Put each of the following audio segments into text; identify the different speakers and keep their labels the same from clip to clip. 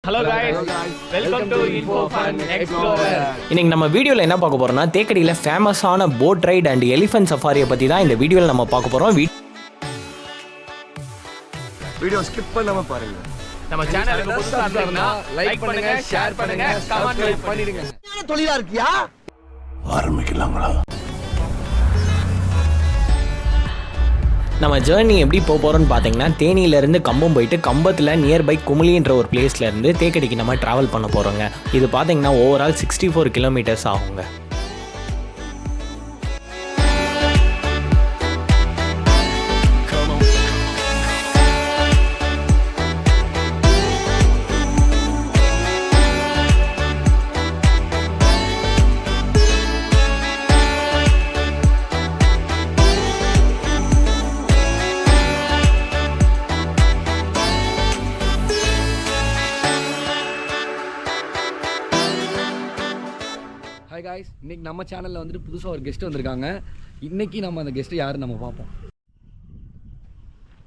Speaker 1: Hello guys, welcome to Info Fun Explorer.
Speaker 2: இன்னைக்கு நம்ம வீடியோல என்ன பார்க்க போறோம்னா தேக்கடியில ஃபேமஸான போட் ரைட் அண்ட் எலிஃபென்ட் சஃபாரியை பத்தி தான் இந்த வீடியோல நம்ம பார்க்க போறோம்.
Speaker 3: வீடியோ ஸ்கிப் பண்ணாம பாருங்க.
Speaker 1: நம்ம சேனலுக்கு புதுசா இருந்தா லைக் பண்ணுங்க, ஷேர் பண்ணுங்க, கமெண்ட் பண்ணிடுங்க.
Speaker 3: என்ன தொழிலா இருக்கியா? ஆரம்பிக்கலாங்களா?
Speaker 2: நம்ம ஜேர்னி எப்படி போக போகிறோம்னு பார்த்தீங்கன்னா தேனியிலேருந்து கம்பம் போயிட்டு கம்பத்தில் நியர்பை குமுளின்ற ஒரு பிளேஸ்லேருந்து தேக்கடிக்கு நம்ம ட்ராவல் பண்ண போகிறோங்க. இது பார்த்தீங்கன்னா ஓவரால் 64 கிலோமீட்டர்ஸ் ஆகுங்க.
Speaker 4: ஹாய் காய்ஸ், இன்றைக்கி நம்ம சேனலில் வந்துட்டு புதுசாக ஒரு கெஸ்ட் வந்திருக்காங்க. இன்றைக்கி நம்ம அந்த கெஸ்ட்டு யாருன்னு நம்ம பார்ப்போம்.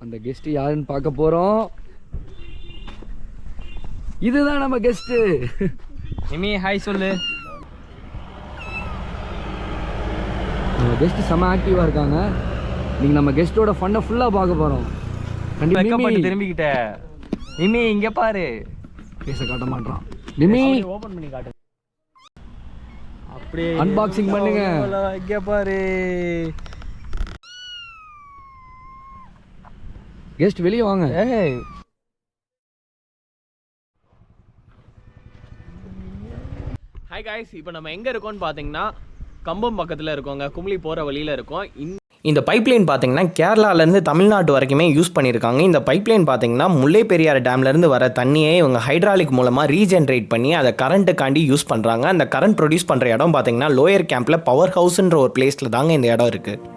Speaker 4: அந்த கெஸ்ட்டு யாருன்னு பார்க்க போகிறோம். இதுதான் நம்ம கெஸ்ட்டு.
Speaker 1: நிமி ஹாய் சொல்லு.
Speaker 4: நம்ம கெஸ்ட்டு செம்ம ஆக்டிவாக இருக்காங்க. இன்றைக்கி நம்ம கெஸ்ட்டோட ஃபன்னை ஃபுல்லாக பார்க்க போகிறோம்.
Speaker 1: கண்டிப்பாக திரும்பிக்கிட்ட நிமி இங்கே பாரு.
Speaker 4: பேச காட்ட மாட்டான். நிமி
Speaker 1: ஓபன் பண்ணி காட்டு.
Speaker 4: அன்பாக்சிங் பண்ணுங்க.
Speaker 1: இங்கே பாரு.
Speaker 4: கெஸ்ட் வெளியே வாங்க.
Speaker 2: ஹாய் காய்ஸ், இப்போ நம்ம எங்கே இருக்கோம்னு பார்த்தீங்கன்னா கம்பம் பக்கத்தில் இருக்கோங்க. குமுளி போகிற வழியில் இருக்கோம். இந்த பைப்லைன் பார்த்தீங்கன்னா கேரளாலேருந்து தமிழ்நாட்டு வரைக்குமே யூஸ் பண்ணியிருக்காங்க. இந்த பைப்லைன் பார்த்தீங்கன்னா முல்லை பெரியாறு டேம்லேருந்து வர தண்ணியை இவங்க ஹைட்ராலிக் மூலமாக ரீஜென்ரேட் பண்ணி அதை கரண்ட்டுக்காண்டி யூஸ் பண்ணுறாங்க. அந்த கரண்ட் ப்ரொடியூஸ் பண்ணுற இடம் பார்த்தீங்கன்னா லோயர் கேம்பில் பவர் ஹவுஸ்ன்ற ஒரு பிளேஸில் தாங்க இந்த இடம் இருக்குது.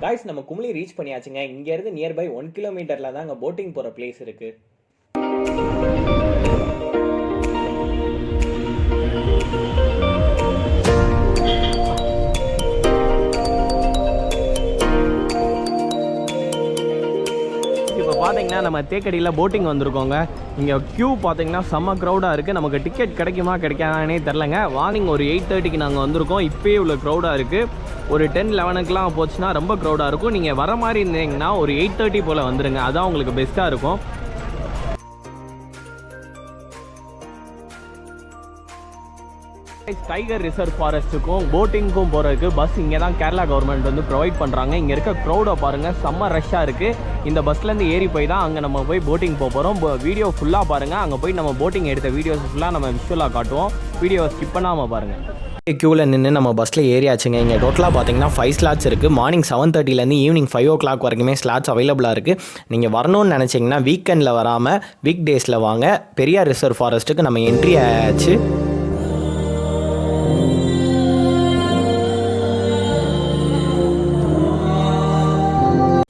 Speaker 2: காய்ஸ், நம்ம குமுளி ரீச் பண்ணியாச்சுங்க. இங்கேருந்து நியர்பை 1 கிலோமீட்டரில் தான் அங்கே போட்டிங் போகிற பிளேஸ் இருக்குது. இப்போ பார்த்தீங்கன்னா நம்ம தேக்கடியில் போட்டிங் வந்திருக்கோங்க. இங்கே க்யூ பார்த்தீங்கன்னா செம்ம க்ரௌடாக இருக்குது. நமக்கு டிக்கெட் கிடைக்குமா கிடைக்காதானே தெரிலங்க. மார்னிங் ஒரு 8:30க்கு நாங்கள் வந்திருக்கோம். இப்போயே இவ்வளோ க்ரௌடாக இருக்குது. ஒரு 10-11க்குலாம் போச்சுன்னா ரொம்ப க்ரௌடாக இருக்கும். நீங்கள் வர மாதிரி இருந்தீங்கன்னா ஒரு 8:30 போல் வந்துடுங்க. அதான் உங்களுக்கு பெஸ்ட்டாக இருக்கும். டைகர் ரிசர்வ் ஃபாரஸ்ட்டுக்கும் போட்டிங்க்கும் போகிறதுக்கு பஸ் இங்கே தான் கேரளா கவர்மெண்ட் வந்து ப்ரொவைட் பண்ணுறாங்க. இங்கே இருக்க க்ரௌடை பாருங்கள், செம்ம ரஷ்ஷாக இருக்குது. இந்த பஸ்லேருந்து ஏறி போய் தான் அங்கே நம்ம போய் போட்டிங் போக போகிறோம். வீடியோ ஃபுல்லாக பாருங்கள். அங்கே போய் நம்ம போட்டிங் எடுத்த வீடியோஸ் ஃபுல்லாக நம்ம விஷுவலாக காட்டுவோம். வீடியோவை ஸ்கிப் பண்ணாமல் பாருங்கள். க்யூவில் நின்று நம்ம பஸ்ஸில் ஏறியாச்சுங்க. இங்கே டோட்டலாக பார்த்தீங்கன்னா 5 ஸ்லாட்ஸ் இருக்குது. மார்னிங் 7:30லேருந்து ஈவினிங் 5 o'clock வரைக்குமே ஸ்லாட்ஸ் அவைலபிளாக இருக்குது. நீங்கள் வரணும்னு நினச்சிங்கன்னா வீக்கெண்டில் வராமல் வீக் டேஸில் வாங்க. பெரியார் ரிசர்வ் ஃபாரஸ்ட்டுக்கு நம்ம என்ட்ரி ஆயாச்சு.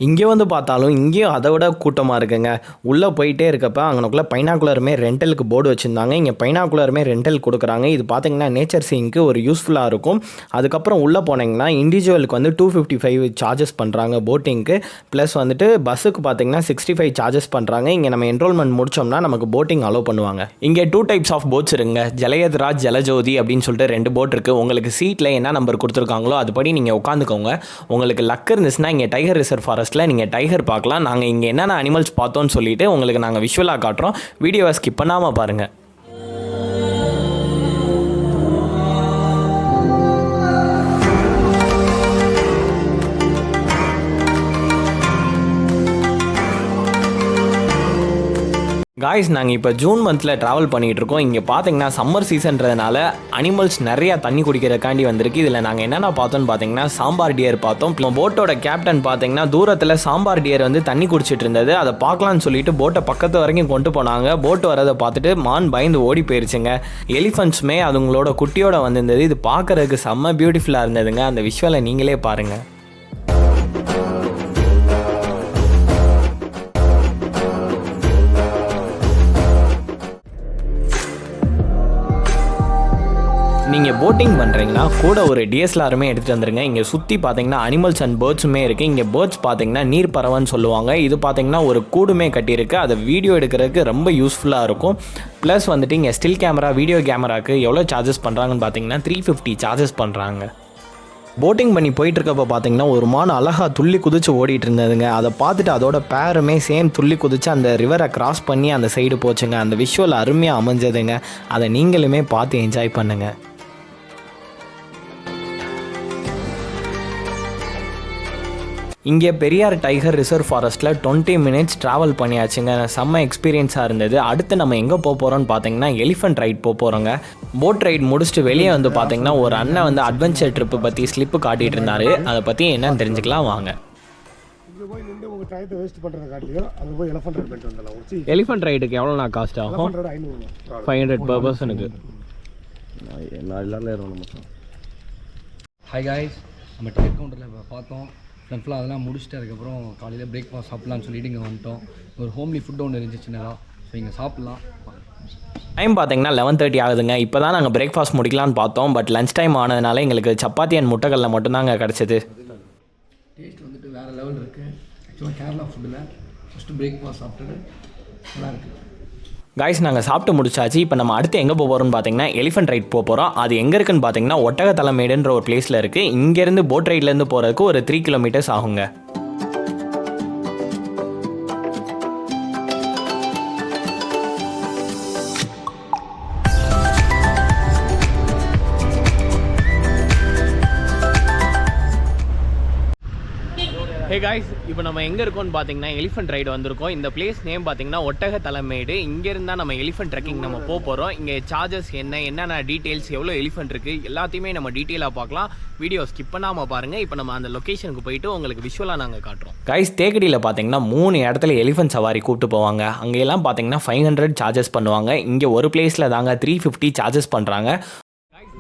Speaker 2: இங்கே வந்து பார்த்தாலும் இங்கேயும் அதை விட கூட்டமாக இருக்குங்க. உள்ளே போயிட்டே இருக்கப்போ அங்கனக்குள்ளே பைனாக்குலருமே ரெண்டலுக்கு போர்டு வச்சுருந்தாங்க. இங்கே பைனாக்குலருமே ரெண்டல் கொடுக்குறாங்க. இது பார்த்தீங்கன்னா நேச்சர் சீனுக்கு ஒரு யூஸ்ஃபுல்லாக இருக்கும். அதுக்கப்புறம் உள்ளே போனீங்கன்னா இண்டிவிஜுவலுக்கு வந்து 255 சார்ஜஸ் பண்ணுறாங்க போட்டிங்க்கு. ப்ளஸ் வந்துட்டு பஸ்ஸுக்கு பார்த்தீங்கன்னா 65 சார்ஜஸ் பண்ணுறாங்க. இங்கே நம்ம என்ரோல்மெண்ட் முடித்தோம்னா நமக்கு போட்டிங் அலோவ் பண்ணுவாங்க. இங்கே 2 டைப்ஸ் ஆஃப் போட்ஸ் இருக்குங்க. ஜலயத்ராஜ், ஜலஜோதி அப்படின்னு சொல்லிட்டு 2 போட் இருக்குது. உங்களுக்கு சீட்டில் என்ன நம்பர் கொடுத்துருக்காங்களோ அதுபடி நீங்கள் உட்காந்துக்கோங்க. உங்களுக்கு லக் இருந்துச்சுன்னா இங்கே டைகர் ரிசர்வ் ஃபாரஸ்ட்டில் நீங்கள் டைகர் பார்க்கலாம். நாங்கள் இங்கே என்னென்ன அனிமல்ஸ் பார்த்தோன்னு சொல்லிட்டு உங்களுக்கு நாங்கள் விஷுவலாக காட்டுறோம். வீடியோவை ஸ்கிப் பண்ணாமல் பாருங்கள். காய்ஸ், நாங்கள் இப்போ ஜூன் மந்தில் ட்ராவல் பண்ணிகிட்டு இருக்கோம். இங்கே பார்த்தீங்கன்னா சம்மர் சீசன்றதுனால அனிமல்ஸ் நிறையா தண்ணி குடிக்கிறதுக்காண்டி வந்திருக்கு. இதில் நாங்கள் என்னென்ன பார்த்தோன்னு பார்த்தீங்கன்னா சாம்பார் டியர் பார்த்தோம். போட்டோட கேப்டன் பார்த்தீங்கன்னா தூரத்தில் சாம்பார் டியர் வந்து தண்ணி குடிச்சிட்டு இருந்தது. அதை பார்க்கலான்னு சொல்லிட்டு போட்டை பக்கத்து வரைக்கும் கொண்டு போனாங்க. போட்டு வரதை பார்த்துட்டு மான் பயந்து ஓடி போயிருச்சுங்க. எலிஃபண்ட்ஸுமே அதுங்களோட குட்டியோட வந்திருந்தது. இது பார்க்குறதுக்கு செம்ம பியூட்டிஃபுல்லாக இருந்ததுங்க. அந்த விஷுவலை நீங்களே பாருங்கள். நீங்கள் போட்டிங் பண்ணுறீங்கன்னா கூட ஒரு டிஎஸ்எல்ஆருமே எடுத்துகிட்டு வந்துருங்க. இங்கே சுற்றி பார்த்தீங்கன்னா அனிமல்ஸ் அண்ட் பேர்ட்ஸுமே இருக்குது. இங்கே பேர்ட்ஸ் பார்த்தீங்கன்னா நீர் பறவைன்னு சொல்லுவாங்க. இது பார்த்தீங்கன்னா ஒரு கூடுமே கட்டியிருக்கு. அதை வீடியோ எடுக்கிறதுக்கு ரொம்ப யூஸ்ஃபுல்லாக இருக்கும். ப்ளஸ் வந்துட்டு இங்கே ஸ்டில் கேமரா வீடியோ கேமராவுக்கு எவ்வளோ சார்ஜஸ் பண்ணுறாங்கன்னு பார்த்தீங்கன்னா 350 சார்ஜஸ் பண்ணுறாங்க. போட்டிங் பண்ணி போயிட்டுருக்கப்போ பார்த்தீங்கன்னா ஒரு மான் அழகாக துள்ளி குதிச்சு ஓடிட்டு இருந்ததுங்க. அதை பார்த்துட்டு அதோட பேருமே சேம் துள்ளி குதிச்சு அந்த ரிவரை கிராஸ் பண்ணி அந்த சைடு போச்சுங்க. அந்த விஷுவல் அருமையாக அமைஞ்சதுங்க. அதை நீங்களுமே பார்த்து என்ஜாய் பண்ணுங்கள். இங்கே பெரியார் டைகர் ரிசர்வ் ஃபாரஸ்ட்டில் 20 மினிட்ஸ் ட்ராவல் பண்ணியாச்சுங்க. செம்ம எக்ஸ்பீரியன்ஸாக இருந்தது. அடுத்து நம்ம எங்கே போக போகிறோம்னு பார்த்தீங்கன்னா எலிஃபென்ட் ரைட் போக போகிறோங்க. போட் ரைட் முடிச்சுட்டு வெளியே வந்து பார்த்தீங்கன்னா ஒரு அண்ணன் வந்து அட்வென்ச்சர் ட்ரிப்பு பற்றி ஸ்லிப்பு காட்டிகிட்டு இருந்தார். அதை பற்றி என்னன்னு தெரிஞ்சுக்கலாம் வாங்க.
Speaker 5: இங்கே போய் நின்று உங்கள் டயத்தை வேஸ்ட் பண்ணுறதை காட்டியும் அங்கே போய் எலிஃபென்ட் ரைட் பண்ணிட்டு வந்துடலாம்.
Speaker 2: எலிஃபென்ட் ரைடுக்கு எவ்வளோண்ணா காஸ்ட் ஆகும்? 500 per பர்சனுக்கு.
Speaker 4: ஹாய் காய்ஸ், நம்ம டிக்கெட் கவுண்டரில் பார்த்தோம். ஃபுல்லாக அதெல்லாம் முடிச்சுட்டு அதுக்கப்புறம் காலையில் பிரேக்ஃபாஸ்ட் சாப்பிட்லான்னு சொல்லிட்டு இங்கே வந்துட்டோம். ஒரு ஹோம்லி ஃபுட் ஒன்று இருந்துச்சு சின்னதாக. ஸோ இங்கே சாப்பிட்லாம்.
Speaker 2: டைம் பார்த்தீங்கன்னா 11:30 ஆகுதுங்க. இப்போ தான் நாங்கள் பிரேக்ஃபாஸ்ட் முடிக்கலான்னு பார்த்தோம். பட் லஞ்ச் டைம் ஆனதுனால எங்களுக்கு சப்பாத்தி அண்ட் முட்டைக்கல்ல மட்டும்தாங்க கிடச்சிது.
Speaker 4: டேஸ்ட் வந்துட்டு வேறு லெவல் இருக்குது. ஆக்சுவலாக கேரளா ஃபுட்டில் ஃபஸ்ட்டு பிரேக்ஃபாஸ்ட் சாப்பிட்டுட்டு நல்லாயிருக்கு.
Speaker 2: காய்ஸ், நாங்கள் சாப்பிட்டு முடிச்சாச்சு. இப்போ நம்ம அடுத்து எங்கே போக போகிறோம்னு பார்த்தீங்கன்னா எலிஃபென்ட் ரைட் போக போகிறோம். அது எங்கே இருக்குன்னு பார்த்தீங்கன்னா ஒட்டகத்தலைமேடுன்ற ஒரு பிளேஸில் இருக்குது. இங்கேருந்து போட் ரைட்லேருந்து போகிறதுக்கு ஒரு 3 கிலோமீட்டர்ஸ் ஆகுங்க. ஹே காய்ஸ், இப்போ நம்ம எங்கே இருக்கோம்னு பார்த்தீங்கன்னா எலிஃபென்ட் ரைடு வந்திருக்கோம். இந்த பிளேஸ் நேம் பார்த்தீங்கன்னா ஒட்டகத்தலைமேடு. இங்கேருந்து தான் நம்ம எலிஃபென்ட் ட்ரெக்கிங் நம்ம போக போகிறோம். இங்கே சார்ஜஸ் என்னென்ன டீட்டெயில்ஸ், எவ்வளோ எலிஃபென்ட் இருக்குது எல்லாத்தையுமே நம்ம டீட்டெயிலாக பார்க்கலாம். வீடியோ ஸ்கிப் பண்ணாமல் பாருங்கள். இப்போ நம்ம அந்த லொக்கேஷனுக்கு போயிட்டு உங்களுக்கு விஷுவலாக நாங்கள் காட்டுறோம். காய்ஸ், தேக்கடியில் பார்த்தீங்கன்னா 3 இடத்துல எலிஃபென்ட் சவாரி கூப்பிட்டு போவாங்க. அங்கெல்லாம் பார்த்தீங்கன்னா 500 சார்ஜஸ் பண்ணுவாங்க. இங்கே ஒரு பிளேஸில் தாங்க 350 சார்ஜஸ் பண்ணுறாங்க.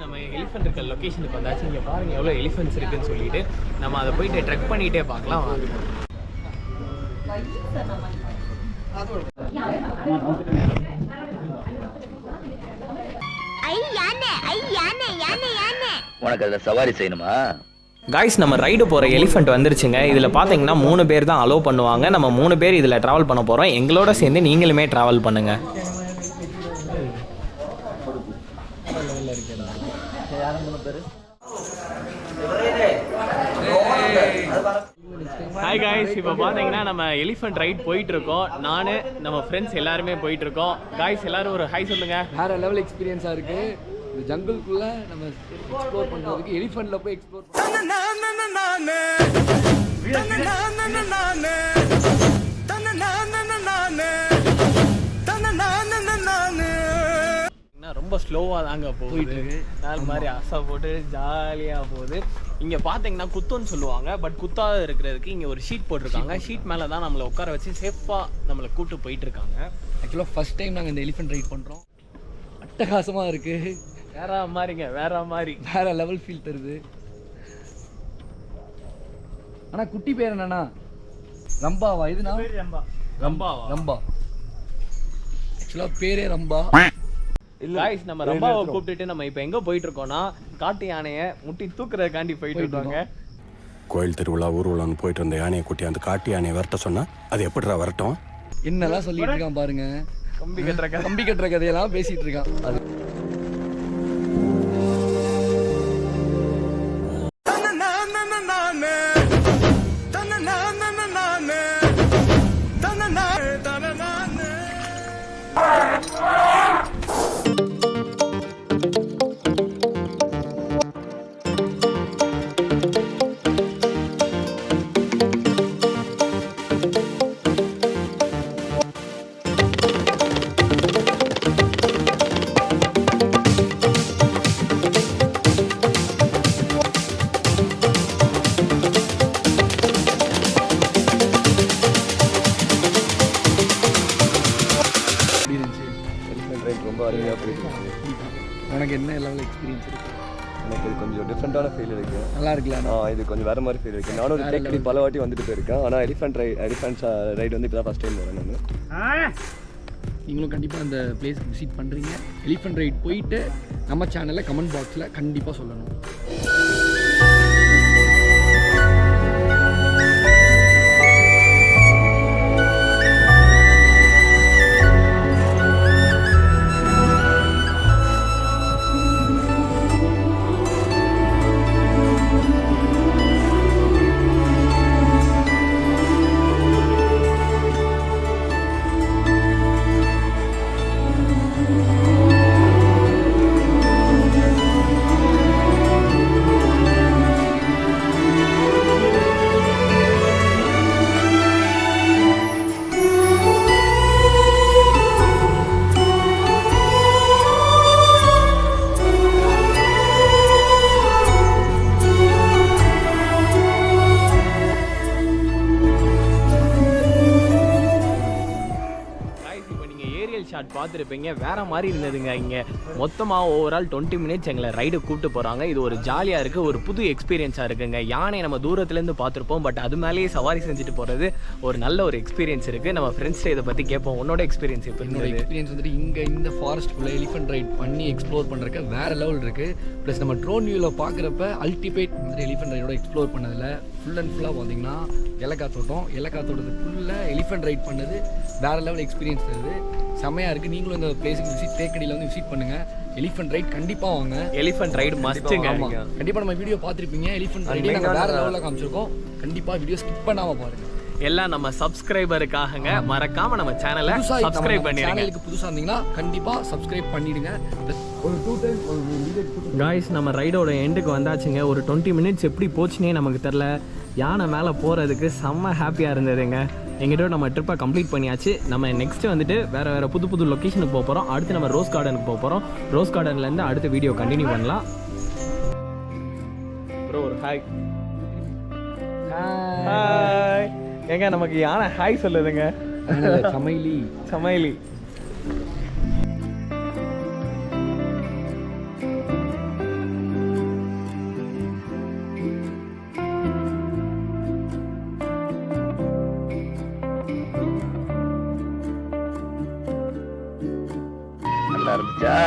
Speaker 2: நம்ம எலிஃபென்ட் இருக்க லொக்கேஷனுக்கு வந்தாச்சு. இங்கே பாருங்கள் எவ்வளோ எலிஃபென்ட்ஸ் இருக்குன்னு சொல்லிட்டு நம்ம அதை போயிட்டு ட்ரெக் பண்ணிகிட்டே பார்க்கலாம்.
Speaker 6: உனக்கு அதில் சவாரி செய்யணுமா?
Speaker 2: காய்ஸ், நம்ம ரைடு போகிற எலிஃபென்ட் வந்துருச்சுங்க. இதில் பார்த்தீங்கன்னா 3 பேர் தான் அலோவ் பண்ணுவாங்க. நம்ம 3 பேர் இதில் ட்ராவல் பண்ண போகிறோம். எங்களோட சேர்ந்து நீங்களுமே ட்ராவல் பண்ணுங்கள். ஹாய் காய்ஸ், இப்போ பார்த்தீங்கன்னா நம்ம எலிஃபென்ட் ரைட் போயிட்டுருக்கோம். நான் நம்ம ஃப்ரெண்ட்ஸ் எல்லாருமே போயிட்டுருக்கோம். காய்ஸ், எல்லோரும் ஒரு ஹாய் சொல்லுங்கள்.
Speaker 4: வேறு லெவல் எக்ஸ்பீரியன்ஸாக இருக்குது. இந்த ஜங்கிள்குள்ளே நம்ம எக்ஸ்ப்ளோர் பண்ணுறதுக்கு எலிஃபென்ட்டில் போய் எக்ஸ்ப்ளோர்
Speaker 2: ரொம்ப ஸ்லோவாக தாங்க போகுது. நாள் மாதிரி அசை போட்டு ஜாலியாக போகுது. இங்கே பார்த்தீங்கன்னா குத்துன்னு சொல்லுவாங்க. பட் குத்தாக இருக்கிறதுக்கு இங்கே ஒரு ஷீட் போட்டிருக்காங்க. ஷீட் மேலே தான் நம்மளை உட்கார வச்சு சேஃபாக நம்மளை கூப்பிட்டு போயிட்டுருக்காங்க.
Speaker 4: ஆக்சுவலாக ஃபஸ்ட் டைம் நாங்கள் இந்த எலிஃபென்ட் ரைட் பண்ணுறோம். அட்டகாசமாக இருக்குது.
Speaker 2: வேற மாதிரி
Speaker 4: வேற லெவல் ஃபீல் தருது. ஆனால் குட்டி பேர் என்னன்னா ரம்பாவா? இதுனா ரம்பா. ஆக்சுவலாக பேரே ரம்பா.
Speaker 2: காய்ஸ், நம்ம ரம்பாவை கூப்பிட்டுட்டு நம்ம இப்போ எங்கே போயிட்டு இருக்கோம்னா காட்டு யானையை முட்டி தூக்குறதுக்காண்டி போயிட்டு இருக்கோங்க.
Speaker 7: கோயில் திருவிழா ஊர்வலம்னு போயிட்டு இருந்த யானையை குட்டி அந்த காட்டு யானையை வரட்ட சொன்னா அது எப்படிடா வரட்டும்?
Speaker 4: என்னெல்லாம் சொல்லிட்டு இருக்கான் பாருங்க. கம்பி கட்டுற கதையெல்லாம் பேசிட்டு இருக்கான். அது உனக்கு என்ன லெவல் எக்ஸ்பீரியன்ஸ் இருக்கு?
Speaker 8: எனக்கு இது கொஞ்சம் டிஃப்ரெண்ட்டான ஃபீல் இருக்குது.
Speaker 4: நல்லா இருக்குல்ல?
Speaker 8: இது கொஞ்சம் வேறு மாதிரி ஃபீல் இருக்குது. நானும் ஒரு தேக்கடி பல வாட்டி வந்துட்டு போயிருக்கேன். ஆனால் எலிஃபென்ட் ரைடு வந்து இப்போ தான் ஃபஸ்ட் டைம் வரேன் நான்.
Speaker 4: நீங்களும் கண்டிப்பாக அந்த பிளேஸ்க்கு விசிட் பண்ணுறீங்க. எலிஃபண்ட் ரைட் போயிட்டு நம்ம சேனலில் கமெண்ட் பாக்ஸில் கண்டிப்பாக சொல்லணும்.
Speaker 2: ஷாட் பார்த்துருப்பீங்க, வேறு மாதிரி இருந்ததுங்க. இங்கே மொத்தமாக ஓவரால் 20 மினிட்ஸ் எங்களை ரைடு கூப்பிட்டு போகிறாங்க. இது ஒரு ஜாலியாக இருக்குது, ஒரு புது எக்ஸ்பீரியன்ஸாக இருக்குங்க. யானை நம்ம தூரத்துலேருந்து பார்த்துருப்போம், பட் அது மேலேயே சவாரி செஞ்சுட்டு போகிறது ஒரு நல்ல ஒரு எக்ஸ்பீரியன்ஸ் இருக்குது. நம்ம ஃப்ரெண்ட்ஸ்ட்டே இதை பற்றி கேட்போம். உன்னோட எக்ஸ்பீரியன்ஸ் இப்போ
Speaker 4: என்னோட எக்ஸ்பீரியன்ஸ் வந்துட்டு இங்கே இந்த ஃபாரஸ்ட்டுக்குள்ளே எலிஃபண்ட் ரைட் பண்ணி எக்ஸ்ப்ளோர் பண்ணுறதுக்கு வேறு லெவல் இருக்குது. ப்ளஸ் நம்ம ட்ரோன் வியூவில் பார்க்குறப்ப அல்டிமேட் வந்துட்டு எலிஃபண்ட் ரைடோட எக்ஸ்ப்ளோர் பண்ணதில் ஃபுல் அண்ட் ஃபுல்லாக பார்த்தீங்கன்னா ஏலக்காத்தோட்டத்துக்குள்ளே எலிஃபண்ட் ரைட் பண்ணது வேறு லெவல் எக்ஸ்பீரியன்ஸ் தருது. செம்மையாக இருக்குது. நீங்களும் இந்த பிளேஸுக்கு விசிட் தேக்கடியில் வந்து விசிட் பண்ணுங்கள். எலிஃபண்ட் ரைட் கண்டிப்பாக வாங்க.
Speaker 2: எலிஃபண்ட் ரைடு மஸ்ட்டுங்க.
Speaker 4: கண்டிப்பாக நம்ம வீடியோ பார்த்துருப்பீங்க. எலிஃபண்ட் ரைடே நாங்கள் வேறு லெவலில் காமிச்சிருக்கோம். கண்டிப்பாக வீடியோ ஸ்கிப் பண்ணாமல் பாருங்கள்.
Speaker 2: எல்லாம் நம்ம சப்ஸ்கிரைபருக்காகங்க. மறக்காம நம்ம சேனலை சப்ஸ்கிரைப் பண்ணிடுங்க.
Speaker 4: சேனலுக்கு புதுசாக இருந்தீங்கன்னா கண்டிப்பாக சப்ஸ்கிரைப் பண்ணிடுங்க. ஒரு 2 டைம்
Speaker 2: காய்ஸ், நம்ம ரைடோட எண்டுக்கு வந்தாச்சுங்க. ஒரு 20 மினிட்ஸ் எப்படி போச்சுன்னே நமக்கு தெரில. யானை மேலே போகிறதுக்கு செம்ம ஹாப்பியாக இருந்ததுங்க. எங்கிட்ட நம்ம ட்ரிப்பை கம்ப்ளீட் பண்ணியாச்சு. நம்ம நெக்ஸ்ட்டு வந்துட்டு வேறு புது புது லொக்கேஷனுக்கு போக போகிறோம். அடுத்து நம்ம ரோஸ் கார்டனுக்கு போக போகிறோம். ரோஸ் கார்டன்லேருந்து அடுத்த வீடியோ கண்டினியூ பண்ணலாம். ப்ரோ ஒரு ஹாய். ஹாய் எங்க நமக்கு யானை ஹாய் சொல்லுதுங்க.
Speaker 4: சமையலி
Speaker 2: சமையலி
Speaker 6: நல்லா இருந்துச்சா?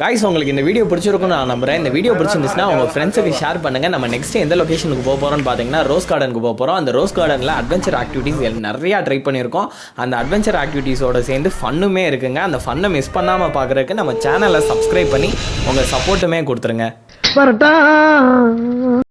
Speaker 2: காய்ஸ், உங்களுக்கு இந்த வீடியோ பிடிச்சிருக்கும்னு நான் நம்புறேன். இந்த வீடியோ பிடிச்சிருந்துச்சுன்னா உங்கள் ஃப்ரெண்ட்ஸுக்கு ஷேர் பண்ணுங்கள். நம்ம நெக்ஸ்ட் எந்த லொக்கேஷனுக்கு போக போகிறோம்னு பார்த்தீங்கன்னா ரோஸ் கார்டனுக்கு போக போகிறோம். அந்த ரோஸ் கார்டனில் அட்வென்ச்சர் ஆக்டிவிட்டீஸ் நிறையா ட்ரை பண்ணியிருக்கோம். அந்த அட்வென்ச்சர் ஆக்டிவிட்டீஸோடு சேர்ந்து ஃபன்னுமே இருக்குங்க. அந்த ஃபன்னை மிஸ் பண்ணாமல் பார்க்குறதுக்கு நம்ம சேனலை சப்ஸ்கிரைப் பண்ணி உங்கள் சப்போர்ட்டுமே கொடுத்துருங்க.